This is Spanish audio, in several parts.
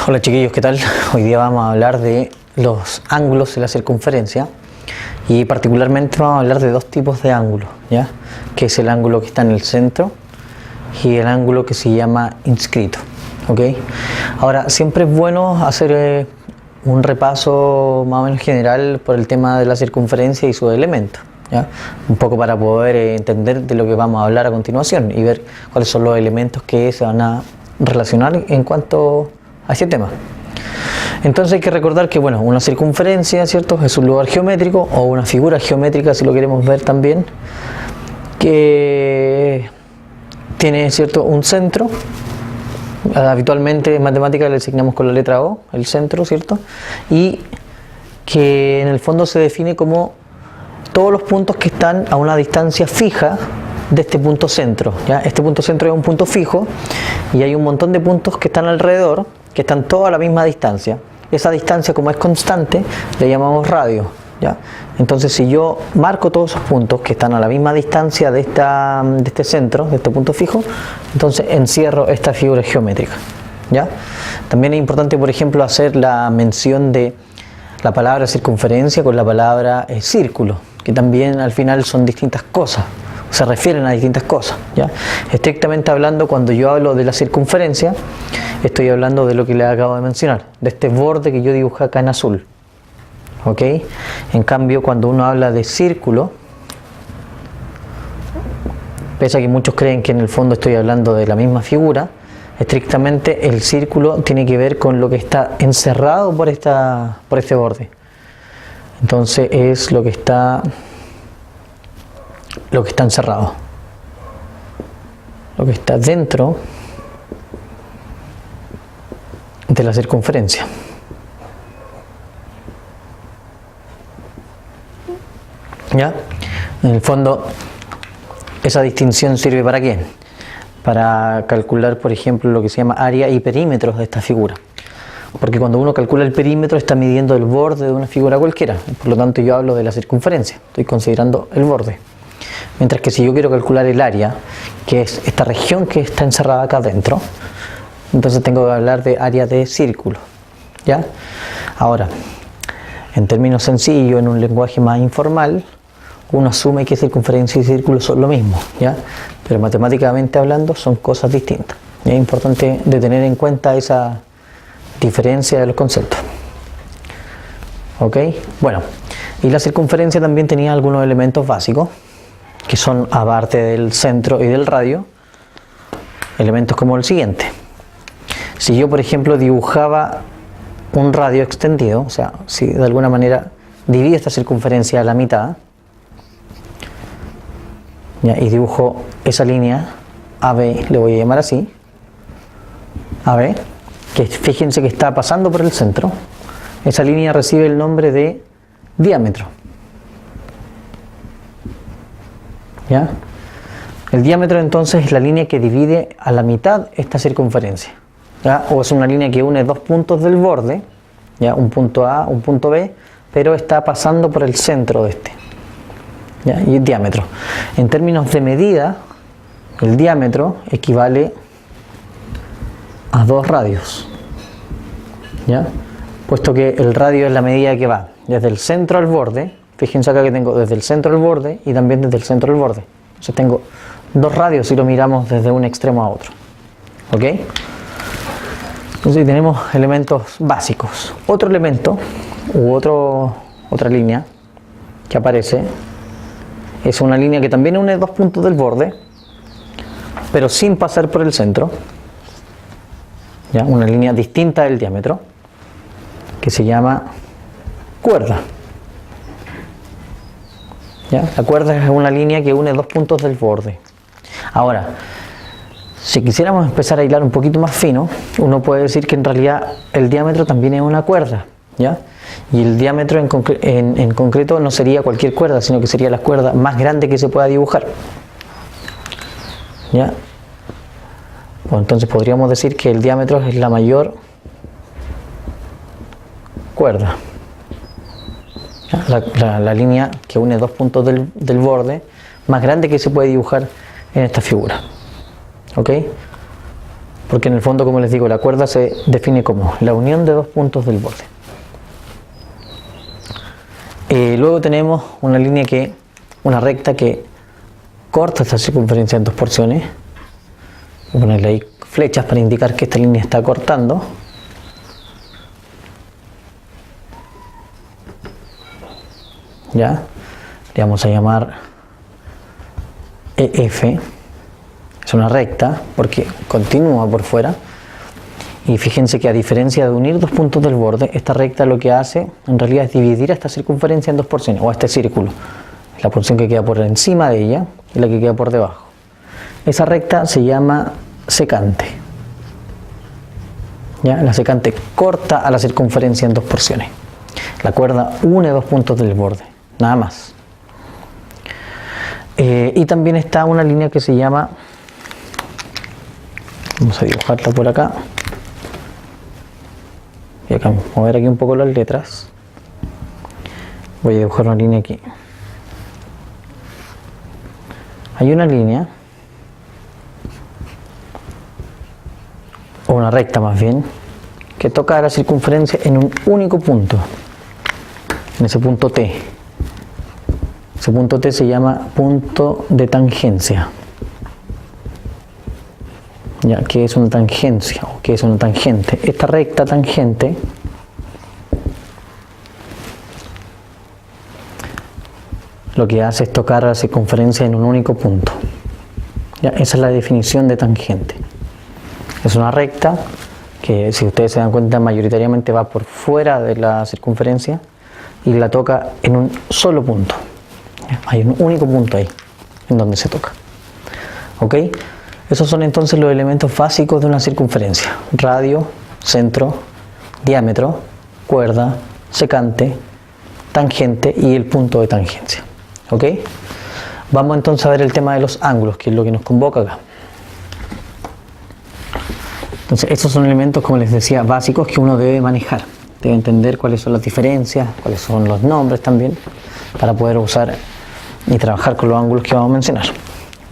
Hola chiquillos, ¿qué tal? Hoy día vamos a hablar de los ángulos de la circunferencia y particularmente vamos a hablar de dos tipos de ángulos, ¿ya? Que es el ángulo que está en el centro y el ángulo que se llama inscrito, ¿ok? Ahora, siempre es bueno hacer un repaso más o menos general por el tema de la circunferencia y sus elementos, ¿ya? Un poco para poder entender de lo que vamos a hablar a continuación y ver cuáles son los elementos que se van a relacionar en cuanto a este tema. Entonces hay que recordar que una circunferencia, ¿cierto?, es un lugar geométrico o una figura geométrica, si lo queremos ver también, que tiene, ¿cierto?, un centro. Habitualmente en matemáticas le asignamos con la letra O, el centro, ¿cierto? Y que en el fondo se define como todos los puntos que están a una distancia fija de este punto centro, ¿ya? Este punto centro es un punto fijo y hay un montón de puntos que están alrededor, que están todos a la misma distancia. Esa distancia, como es constante, le llamamos radio, ¿ya? Entonces, si yo marco todos esos puntos que están a la misma distancia de este centro, de este punto fijo, entonces encierro esta figura geométrica, ¿ya? También es importante, por ejemplo, hacer la mención de la palabra circunferencia con la palabra círculo, que también al final son distintas cosas, se refieren a distintas cosas, ¿ya? Estrictamente hablando, cuando yo hablo de la circunferencia, estoy hablando de lo que les acabo de mencionar, de este borde que yo dibujé acá en azul, ¿ok? En cambio, cuando uno habla de círculo, pese a que muchos creen que en el fondo estoy hablando de la misma figura, estrictamente el círculo tiene que ver con lo que está encerrado por este borde. Entonces es lo que está encerrado, lo que está dentro de la circunferencia. ¿Ya? En el fondo, esa distinción sirve ¿para qué? Para calcular, por ejemplo, lo que se llama área y perímetros de esta figura. Porque cuando uno calcula el perímetro está midiendo el borde de una figura cualquiera. Por lo tanto, yo hablo de la circunferencia, estoy considerando el borde. Mientras que si yo quiero calcular el área, que es esta región que está encerrada acá adentro, entonces tengo que hablar de área de círculo, ¿ya? Ahora, en términos sencillos, en un lenguaje más informal, uno asume que circunferencia y círculo son lo mismo, ¿ya? Pero matemáticamente hablando son cosas distintas. Y es importante de tener en cuenta esa diferencia de los conceptos. ¿Ok? Bueno, y la circunferencia también tenía algunos elementos básicos, que son, aparte del centro y del radio, elementos como el siguiente. Si yo, por ejemplo, dibujaba un radio extendido, o sea, si de alguna manera divido esta circunferencia a la mitad, ¿ya? Y dibujo esa línea AB, le voy a llamar así, AB, que fíjense que está pasando por el centro. Esa línea recibe el nombre de diámetro, ¿ya? El diámetro entonces es la línea que divide a la mitad esta circunferencia, ¿ya? O es una línea que une dos puntos del borde, ¿ya? Un punto A, un punto B, pero está pasando por el centro de este, ¿ya? Y el diámetro. En términos de medida, el diámetro equivale a 2 radios, ¿ya? Puesto que el radio es la medida que va desde el centro al borde. Fíjense acá que tengo desde el centro al borde y también desde el centro al borde. Entonces tengo 2 radios si lo miramos desde un extremo a otro, ¿ok? Entonces tenemos elementos básicos. Otro elemento u otra línea que aparece es una línea que también une dos puntos del borde, pero sin pasar por el centro, ¿ya? Una línea distinta del diámetro, que se llama cuerda, ¿ya? La cuerda es una línea que une dos puntos del borde. Ahora, si quisiéramos empezar a hilar un poquito más fino, uno puede decir que en realidad el diámetro también es una cuerda, ¿ya? Y el diámetro en concreto no sería cualquier cuerda, sino que sería la cuerda más grande que se pueda dibujar, ¿ya? Bueno, entonces podríamos decir que el diámetro es la mayor cuerda, la línea que une dos puntos del borde más grande que se puede dibujar en esta figura, ¿ok? porque en el fondo, como les digo, la cuerda se define como la unión de dos puntos del borde. Luego tenemos una recta que corta esta circunferencia en dos porciones. Voy a ponerle ahí flechas para indicar que esta línea está cortando. ¿Ya? Le vamos a llamar EF. Es una recta porque continúa por fuera. Y fíjense que a diferencia de unir dos puntos del borde, esta recta lo que hace en realidad es dividir a esta circunferencia en dos porciones, o a este círculo. La porción que queda por encima de ella y la que queda por debajo. Esa recta se llama secante. ¿Ya? La secante corta a la circunferencia en dos porciones. La cuerda une dos puntos del borde, nada más. Y también está una línea que se llama, vamos a dibujarla por acá. Y acá mover aquí un poco las letras. Voy a dibujar una línea aquí. Hay una línea, o una recta más bien, que toca la circunferencia en un único punto, en ese punto T. Ese punto T se llama punto de tangencia. Ya, ¿qué es una tangencia? ¿O qué es una tangente? Esta recta tangente lo que hace es tocar la circunferencia en un único punto. Ya, esa es la definición de tangente. Es una recta que, si ustedes se dan cuenta, mayoritariamente va por fuera de la circunferencia y la toca en un solo punto. Ya, hay un único punto ahí en donde se toca. ¿Ok? Esos son entonces los elementos básicos de una circunferencia: radio, centro, diámetro, cuerda, secante, tangente y el punto de tangencia. ¿Ok? Vamos entonces a ver el tema de los ángulos, que es lo que nos convoca acá. Entonces, estos son elementos, como les decía, básicos que uno debe manejar. Debe entender cuáles son las diferencias, cuáles son los nombres también, para poder usar y trabajar con los ángulos que vamos a mencionar.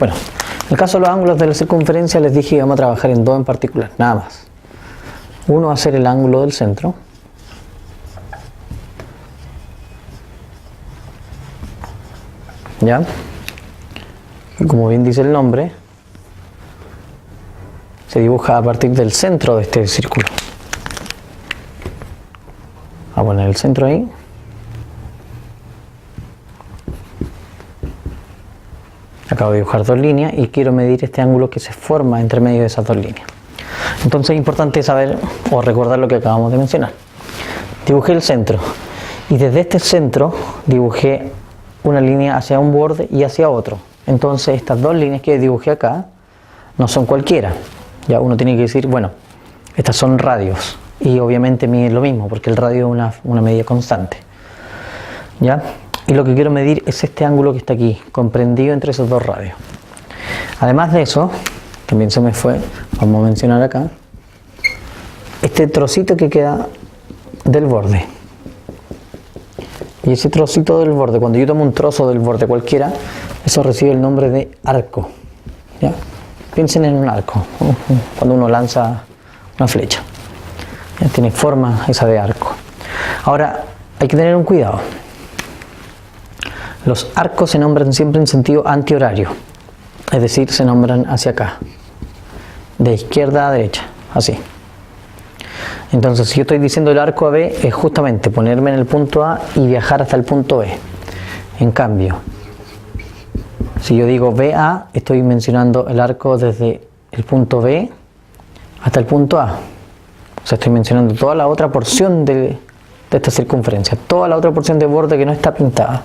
Bueno, en el caso de los ángulos de la circunferencia les dije que vamos a trabajar en dos en particular, nada más. Uno va a ser el ángulo del centro. ¿Ya? Y como bien dice el nombre, se dibuja a partir del centro de este círculo. Voy a poner el centro ahí. Acabo de dibujar dos líneas y quiero medir este ángulo que se forma entre medio de esas dos líneas. Entonces es importante saber o recordar lo que acabamos de mencionar. Dibujé el centro y desde este centro dibujé una línea hacia un borde y hacia otro. Entonces estas dos líneas que dibujé acá no son cualquiera. Ya uno tiene que decir, bueno, estas son radios y obviamente miden lo mismo porque el radio es una medida constante. ¿Ya? Y lo que quiero medir es este ángulo que está aquí, comprendido entre esos dos radios. Además de eso, también se me fue, vamos a mencionar acá, este trocito que queda del borde. Y ese trocito del borde, cuando yo tomo un trozo del borde cualquiera, eso recibe el nombre de arco. ¿Ya? Piensen en un arco, cuando uno lanza una flecha. ¿Ya? Tiene forma esa de arco. Ahora, hay que tener un cuidado. Los arcos se nombran siempre en sentido antihorario, es decir, se nombran hacia acá, de izquierda a derecha, así. Entonces, si yo estoy diciendo el arco AB, es justamente ponerme en el punto A y viajar hasta el punto B. En cambio, si yo digo BA, estoy mencionando el arco desde el punto B hasta el punto A. O sea, estoy mencionando toda la otra porción de esta circunferencia, toda la otra porción de borde que no está pintada.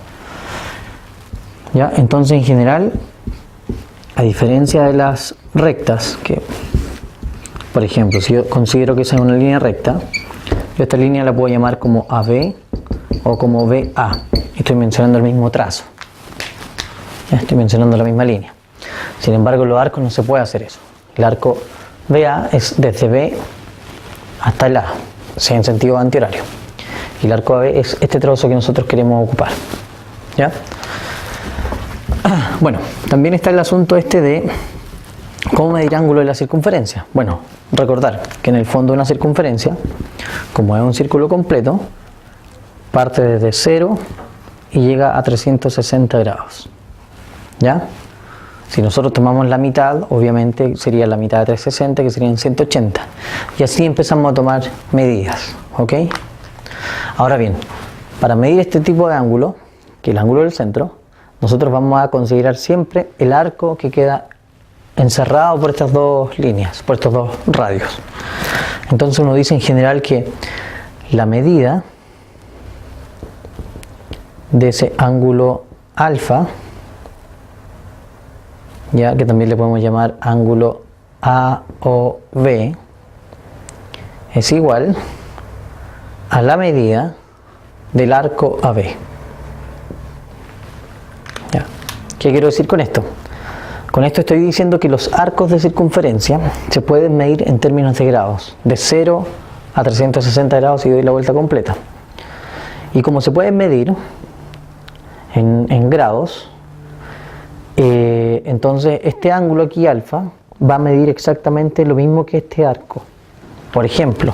¿Ya? Entonces, en general, a diferencia de las rectas, que por ejemplo, si yo considero que esa es una línea recta, yo esta línea la puedo llamar como AB o como BA. Estoy mencionando el mismo trazo. ¿Ya? Estoy mencionando la misma línea. Sin embargo, los arcos no se puede hacer eso. El arco BA es desde B hasta el A, o sea, en sentido antihorario. Y el arco AB es este trozo que nosotros queremos ocupar. ¿Ya? Bueno, también está el asunto este de ¿Cómo medir ángulo de la circunferencia? Bueno, recordar que en el fondo de una circunferencia, como es un círculo completo, parte desde 0 y llega a 360 grados. ¿Ya? Si nosotros tomamos la mitad, obviamente sería la mitad de 360, que serían 180. Y así empezamos a tomar medidas. ¿Ok? Ahora bien, para medir este tipo de ángulo, que es el ángulo del centro, nosotros vamos a considerar siempre el arco que queda encerrado por estas dos líneas, por estos dos radios. Entonces uno dice en general que la medida de ese ángulo alfa, ya que también le podemos llamar ángulo AOB, es igual a la medida del arco AB. ¿Ya? ¿Qué quiero decir con esto? Con esto estoy diciendo que los arcos de circunferencia se pueden medir en términos de grados, de 0 a 360 grados y doy la vuelta completa. Y como se pueden medir en grados, entonces este ángulo aquí alfa va a medir exactamente lo mismo que este arco. Por ejemplo,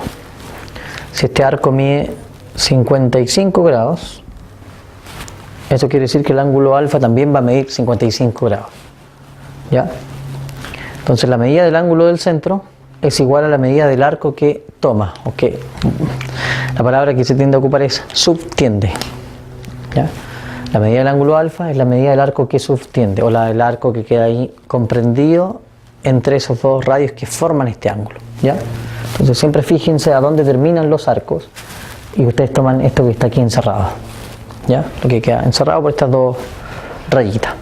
si este arco mide 55 grados, eso quiere decir que el ángulo alfa también va a medir 55 grados. ¿Ya? Entonces la medida del ángulo del centro es igual a la medida del arco que toma, o que la palabra que se tiende a ocupar es subtiende. ¿Ya? La medida del ángulo alfa es la medida del arco que subtiende, o la del arco que queda ahí comprendido entre esos dos radios que forman este ángulo. ¿Ya? Entonces siempre fíjense a dónde terminan los arcos y ustedes toman esto que está aquí encerrado. ¿Ya? Lo que queda encerrado por estas dos rayitas.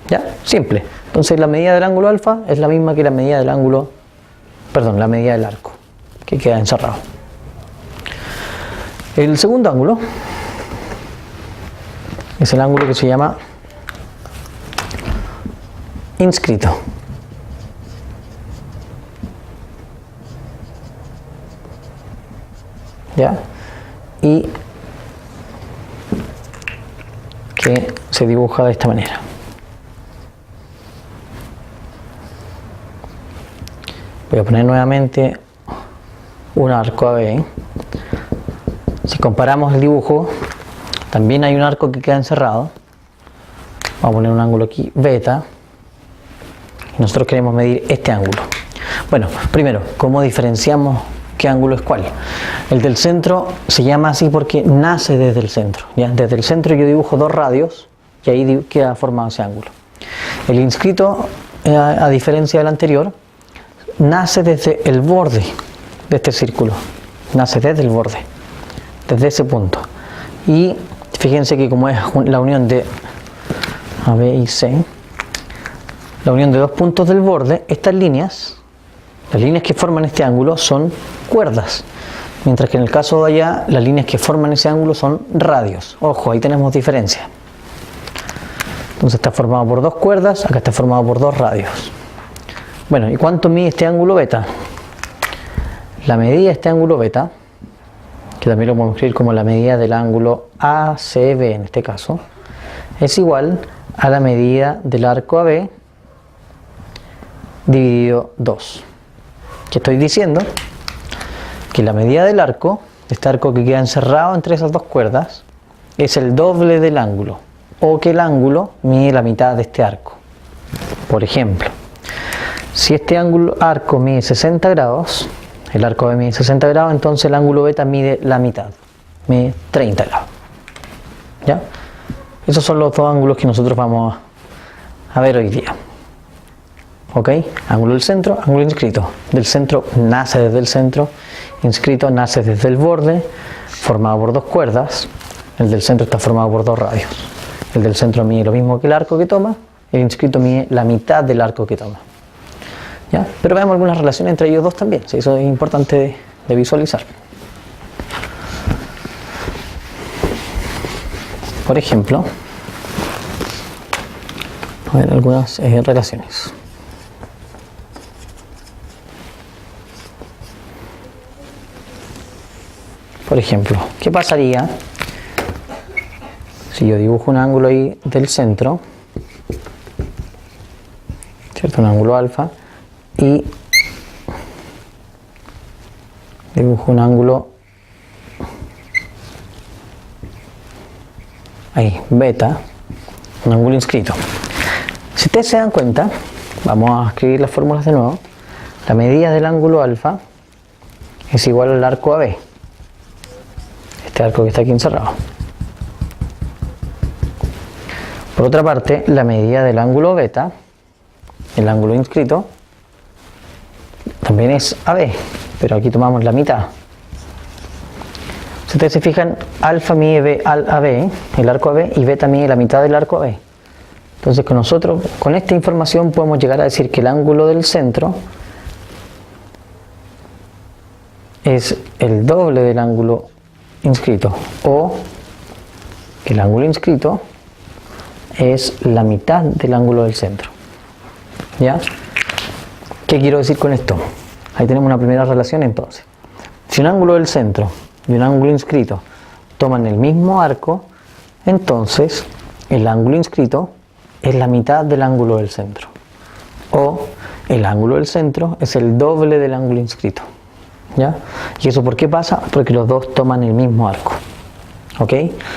¿Ya? Simple. Entonces la medida del ángulo alfa es la misma que la medida del ángulo, perdón, la medida del arco que queda encerrado. El segundo ángulo es el ángulo que se llama inscrito. ¿Ya? Y que se dibuja de esta manera. Voy a poner nuevamente un arco AB. Si comparamos el dibujo, también hay un arco que queda encerrado. Vamos a poner un ángulo aquí, beta. Y nosotros queremos medir este ángulo. Bueno, primero, ¿cómo diferenciamos qué ángulo es cuál? El del centro se llama así porque nace desde el centro. ¿Ya? Desde el centro yo dibujo dos radios y ahí queda formado ese ángulo. El inscrito, a diferencia del anterior, nace desde el borde de este círculo. Nace desde el borde, desde ese punto. Y fíjense que como es la unión de A, B y C, la unión de dos puntos del borde, estas líneas, las líneas que forman este ángulo son cuerdas, mientras que en el caso de allá, las líneas que forman ese ángulo son radios. Ojo, ahí tenemos diferencia. Entonces está formado por dos cuerdas, acá está formado por dos radios. Bueno, ¿y cuánto mide este ángulo beta? La medida de este ángulo beta, que también lo podemos escribir como la medida del ángulo ACB en este caso, es igual a la medida del arco AB dividido 2. ¿Qué estoy diciendo? Que la medida del arco, de este arco que queda encerrado entre esas dos cuerdas, es el doble del ángulo, o que el ángulo mide la mitad de este arco. Por ejemplo, si este arco mide 60 grados, el arco B mide 60 grados, entonces el ángulo beta mide la mitad, mide 30 grados. ¿Ya? Esos son los dos ángulos que nosotros vamos a ver hoy día. ¿Ok? Ángulo del centro, ángulo inscrito. Del centro nace desde el centro, inscrito nace desde el borde, formado por dos cuerdas. El del centro está formado por dos radios. El del centro mide lo mismo que el arco que toma, el inscrito mide la mitad del arco que toma. ¿Ya? Pero veamos algunas relaciones entre ellos dos también, ¿sí? Eso es importante de visualizar. Por ejemplo, a ver algunas relaciones. Por ejemplo, ¿qué pasaría si yo dibujo un ángulo ahí del centro, ¿cierto? Un ángulo alfa, y dibujo un ángulo ahí, beta, un ángulo inscrito. Si ustedes se dan cuenta, vamos a escribir las fórmulas de nuevo. La medida del ángulo alfa es igual al arco AB, este arco que está aquí encerrado. Por otra parte, la medida del ángulo beta, el ángulo inscrito, también es AB, pero aquí tomamos la mitad. Si ustedes se fijan, alfa mide AB, el arco AB, y beta mide la mitad del arco AB. Entonces con esta información podemos llegar a decir que el ángulo del centro es el doble del ángulo inscrito, o que el ángulo inscrito es la mitad del ángulo del centro. ¿Ya? ¿Qué quiero decir con esto? Ahí tenemos una primera relación entonces. Si un ángulo del centro y un ángulo inscrito toman el mismo arco, entonces el ángulo inscrito es la mitad del ángulo del centro. O el ángulo del centro es el doble del ángulo inscrito. ¿Ya? ¿Y eso por qué pasa? Porque los dos toman el mismo arco. ¿Ok?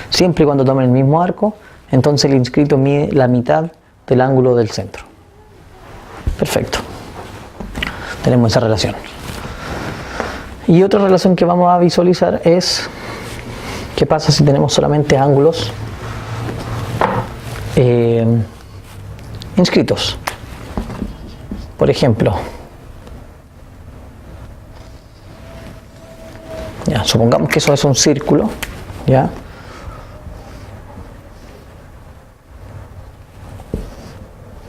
Siempre y cuando tomen el mismo arco, entonces el inscrito mide la mitad del ángulo del centro. Perfecto. Tenemos esa relación. Y otra relación que vamos a visualizar es qué pasa si tenemos solamente ángulos inscritos. Por ejemplo, ya, supongamos que eso es un círculo, ¿ya?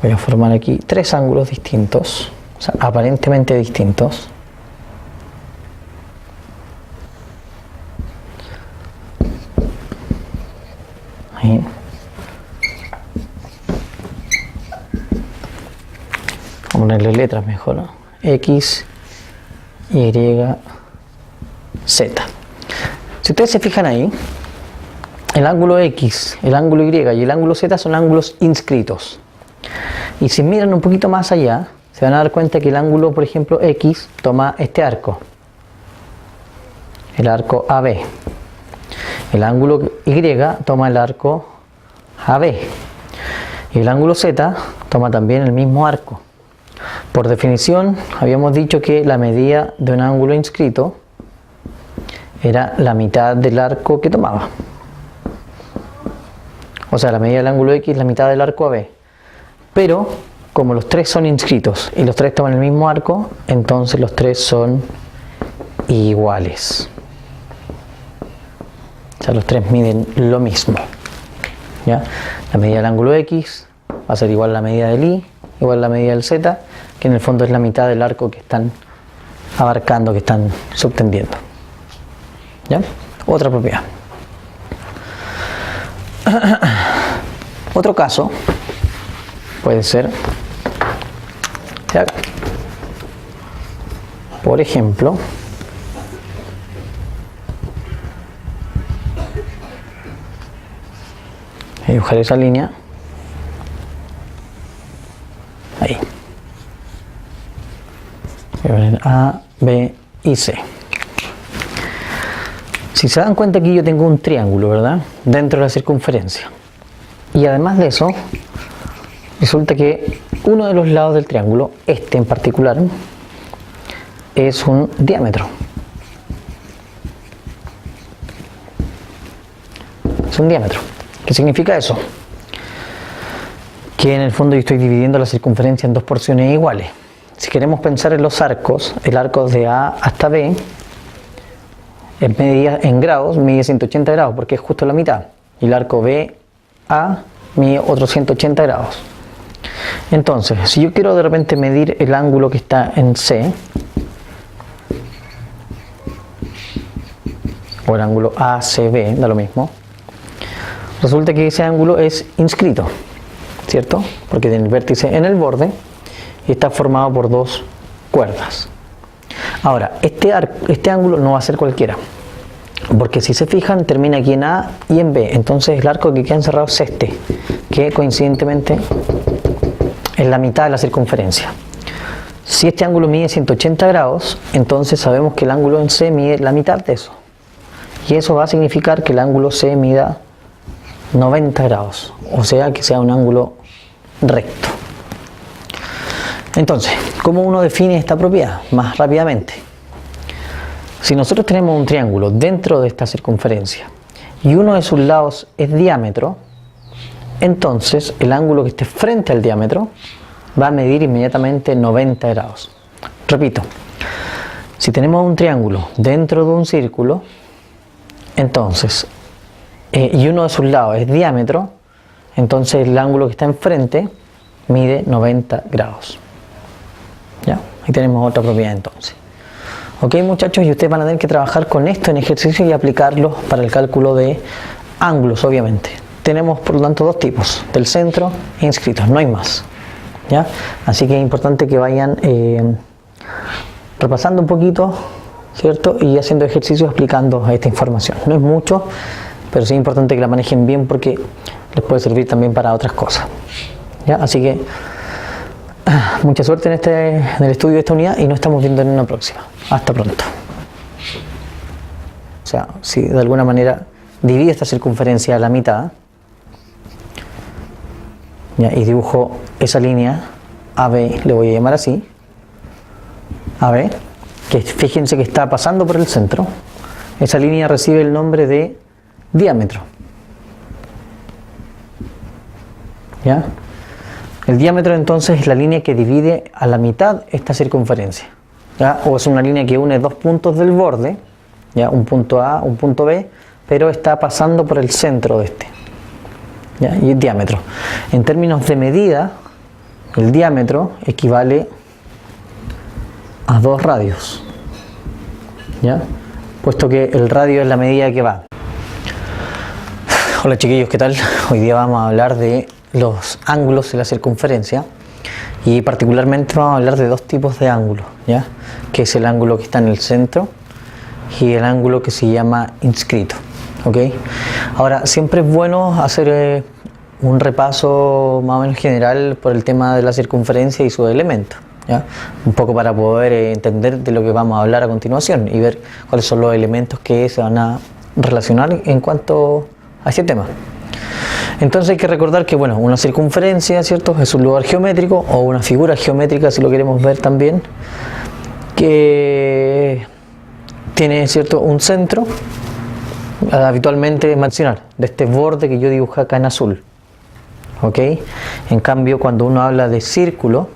Voy a formar aquí tres ángulos distintos, o sea, aparentemente distintos. Ahí. Vamos a ponerle letras mejor, ¿no? X, Y, Z. Si ustedes se fijan ahí, el ángulo X, el ángulo Y y el ángulo Z son ángulos inscritos. Y si miran un poquito más allá, se van a dar cuenta que el ángulo, por ejemplo, X toma este arco, el arco AB. El ángulo Y toma el arco AB. Y el ángulo Z toma también el mismo arco. Por definición, habíamos dicho que la medida de un ángulo inscrito era la mitad del arco que tomaba. O sea, la medida del ángulo X es la mitad del arco AB. Pero, como los tres son inscritos y los tres toman el mismo arco, entonces los tres son iguales. O sea, los tres miden lo mismo. ¿Ya? La medida del ángulo X va a ser igual a la medida del Y, igual a la medida del Z, que en el fondo es la mitad del arco que están abarcando, que están subtendiendo. ¿Ya? Otra propiedad. Otro caso puede ser de acá. Por ejemplo, voy a dibujar esa línea ahí. Voy a poner A, B y C. Si se dan cuenta, aquí yo tengo un triángulo, ¿verdad? Dentro de la circunferencia. Y además de eso, resulta que uno de los lados del triángulo, este en particular, es un diámetro. Es un diámetro. ¿Qué significa eso? Que en el fondo yo estoy dividiendo la circunferencia en dos porciones iguales. Si queremos pensar en los arcos, el arco de A hasta B, en grados, mide 180 grados, porque es justo la mitad. Y el arco BA mide otros 180 grados. Entonces, si yo quiero de repente medir el ángulo que está en C, o el ángulo ACB, da lo mismo, resulta que ese ángulo es inscrito, ¿cierto? Porque tiene el vértice en el borde y está formado por dos cuerdas. Ahora, este ángulo no va a ser cualquiera, porque si se fijan termina aquí en A y en B, entonces el arco que queda encerrado es este, que coincidentemente es la mitad de la circunferencia. Si este ángulo mide 180 grados, entonces sabemos que el ángulo en C mide la mitad de eso. Y eso va a significar que el ángulo C mida 90 grados, o sea que sea un ángulo recto. Entonces, ¿cómo uno define esta propiedad? Más rápidamente. Si nosotros tenemos un triángulo dentro de esta circunferencia y uno de sus lados es diámetro, entonces el ángulo que esté frente al diámetro va a medir inmediatamente 90 grados. Repito, si tenemos un triángulo dentro de un círculo, entonces, y uno de sus lados es diámetro, entonces el ángulo que está enfrente mide 90 grados. ¿Ya? Ahí tenemos otra propiedad entonces. Ok, muchachos, y ustedes van a tener que trabajar con esto en ejercicio y aplicarlo para el cálculo de ángulos, obviamente. Tenemos por lo tanto dos tipos, del centro e inscritos, no hay más. ¿Ya? Así que es importante que vayan repasando un poquito, ¿cierto? Y haciendo ejercicios explicando esta información. No es mucho, pero sí es importante que la manejen bien porque les puede servir también para otras cosas. ¿Ya? Así que mucha suerte en el estudio de esta unidad y nos estamos viendo en una próxima. Hasta pronto. O sea, si de alguna manera divido esta circunferencia a la mitad, ¿ya? Y dibujo esa línea AB, le voy a llamar así, AB, que fíjense que está pasando por el centro. Esa línea recibe el nombre de diámetro. ¿Ya? El diámetro entonces es la línea que divide a la mitad esta circunferencia. ¿Ya? O es una línea que une dos puntos del borde, ¿ya? Un punto A, un punto B, pero está pasando por el centro de este. ¿Ya? Y el diámetro. En términos de medida, el diámetro equivale a 2 radios. ¿Ya? Puesto que el radio es la medida que va. Hola chiquillos, ¿qué tal? Hoy día vamos a hablar de los ángulos de la circunferencia y particularmente vamos a hablar de dos tipos de ángulos, ¿ya? Que es el ángulo que está en el centro y el ángulo que se llama inscrito. ¿Okay? Ahora, siempre es bueno hacer un repaso más o menos general por el tema de la circunferencia y sus elementos, ¿ya? Un poco para poder entender de lo que vamos a hablar a continuación y ver cuáles son los elementos que se van a relacionar en cuanto a ese tema. Entonces hay que recordar que, bueno, una circunferencia, ¿cierto?, es un lugar geométrico o una figura geométrica, si lo queremos ver también, que tiene, ¿cierto?, un centro, habitualmente mencionar, de este borde que yo dibujé acá en azul. ¿Ok? En cambio, cuando uno habla de círculo,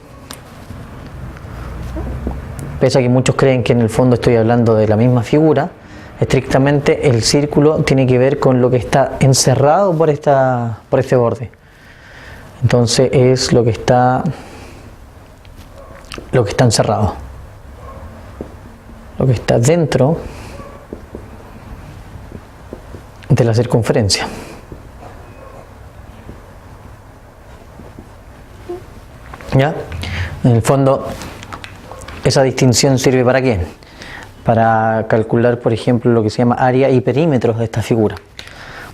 pese a que muchos creen que en el fondo estoy hablando de la misma figura, estrictamente el círculo tiene que ver con lo que está encerrado por este borde. Entonces es lo que está encerrado, lo que está dentro de la circunferencia. ¿Ya? En el fondo, esa distinción sirve ¿para qué? Para calcular, por ejemplo, lo que se llama área y perímetros de esta figura.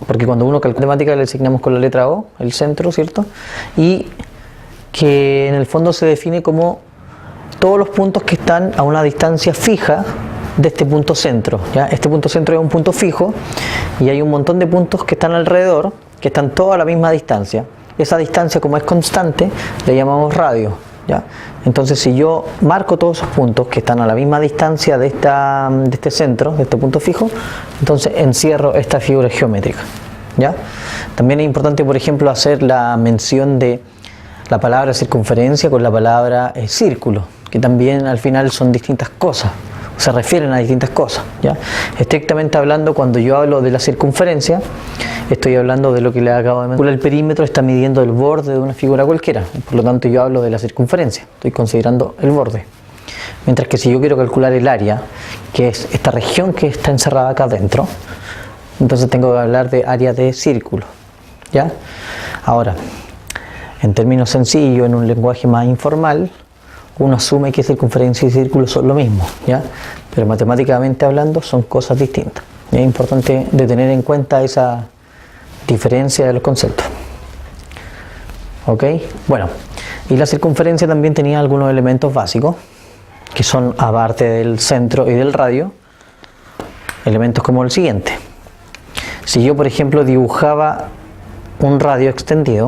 Porque cuando uno calcula matemática le asignamos con la letra O, el centro, ¿cierto? Y que en el fondo se define como todos los puntos que están a una distancia fija de este punto centro, ¿ya? Este punto centro es un punto fijo y hay un montón de puntos que están alrededor, que están todos a la misma distancia. Esa distancia, como es constante, le llamamos radio, ¿ya? Entonces, si yo marco todos esos puntos que están a la misma distancia de este centro, de este punto fijo, entonces encierro esta figura geométrica, ¿ya? También es importante, por ejemplo, hacer la mención de la palabra circunferencia con la palabra círculo, que también al final son distintas cosas, se refieren a distintas cosas, ¿ya? Estrictamente hablando, cuando yo hablo de la circunferencia, estoy hablando de lo que le acabo de mencionar. El perímetro está midiendo el borde de una figura cualquiera, por lo tanto yo hablo de la circunferencia, estoy considerando el borde. Mientras que si yo quiero calcular el área, que es esta región que está encerrada acá adentro, entonces tengo que hablar de área de círculo, ¿ya? Ahora, en términos sencillos, en un lenguaje más informal, uno asume que circunferencia y círculo son lo mismo, ¿ya? Pero matemáticamente hablando son cosas distintas. Es importante de tener en cuenta esa diferencia de los conceptos. ¿Ok? Bueno, Y la circunferencia también tenía algunos elementos básicos, que son, aparte del centro y del radio, elementos como el siguiente. Si yo, por ejemplo, dibujaba un radio extendido,